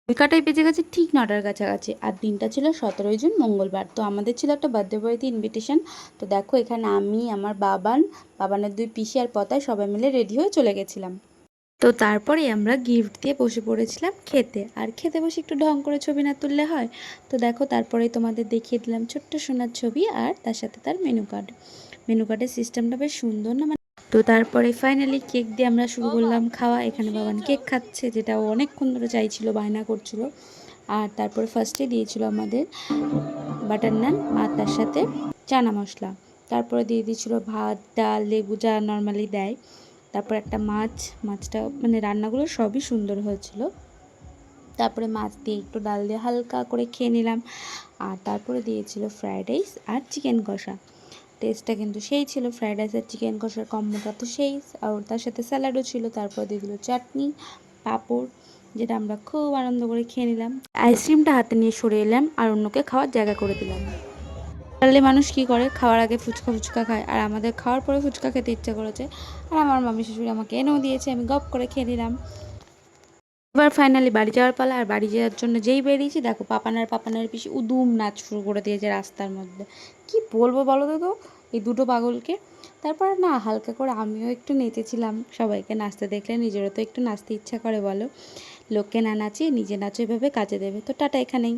কলকাতায় বেজে গেছে ঠিক 9টার কাছাকাছি, আর দিনটা ছিল 17ই জুন, মঙ্গলবার। তো আমাদের ছিল একটা বার্থডে বয়তে ইনভিটেশন। তো দেখো এখানে আমি, আমার বাবানের 2 পিসি আর পতায় সবাই মিলে রেডি হয়ে চলে গেছিলাম। তো তারপরে আমরা গিফট দিয়ে বসে পড়েছিলাম খেতে, আর খেতে বসে একটু ঢং করে ছবি না তুললে হয়। তো দেখো তারপরে তোমাদের দেখিয়ে দিলাম ছোট্ট সোনার ছবি, আর তার সাথে তার মেনু কার্ডের সিস্টেমটা বেশ সুন্দর না? তো তারপরে ফাইনালি কেক দিয়ে আমরা শুরু করলাম খাওয়া। এখানে বাবান কেক খাচ্ছে, যেটা ও অনেকক্ষণ ধরে চাইছিল, বায়না করছিল। আর তারপরে ফার্স্টে দিয়েছিল আমাদের বাটার নান আর তার সাথে চানা মশলা। তারপরে দিয়ে দিয়েছিল ভাত, ডাল, লেবু, যা নর্মালি দেয়। তারপর একটা মাছটা মানে রান্নাগুলো সবই সুন্দর হয়েছিল। তারপরে মাছ দিয়ে একটু ডাল দিয়ে হালকা করে খেয়ে নিলাম। আর তারপরে দিয়েছিল ফ্রায়েড রাইস আর চিকেন কষা। টেস্টটা কিন্তু সেই ছিল, ফ্রায়েড রাইস আর চিকেন কষার কম্বোটা তো সেই। আর তার সাথে স্যালাডও ছিল। তারপর দিয়ে দিল চাটনি, পাঁপড়, যেটা আমরা খুব আনন্দ করে খেয়ে নিলাম। আইসক্রিমটা হাতে নিয়ে সরে এলাম আর অন্যকে খাওয়ার জায়গা করে দিলাম। তাহলে মানুষ কি করে, খাওয়ার আগে ফুচকা খায়, আর আমাদের খাওয়ার পরে ফুচকা খেতে ইচ্ছা করেছে, আর আমার মামি শাশুড়ি আমাকে এনেও দিয়েছে, আমি গপ করে খেয়ে নিলাম। এবার ফাইনালি বাড়ি যাওয়ার পালা। আর বাড়ি যাওয়ার জন্য যেই বেরিয়েছি, দেখো পাপানের পিছু উদুম নাচ শুরু করে দিয়েছে রাস্তার মধ্যে। কি বলবো বলো তো এই দুটো পাগলকে। তারপর না হালকা করে আমিও একটু নেচেছিলাম। সবাইকে নাচতে দেখলে নিজেরও তো একটু নাচতে ইচ্ছা করে বলো। লোককে না নাচিয়ে নিজে নাচো, এভাবে কাজে দেবে। তো টাটা, এখানেই।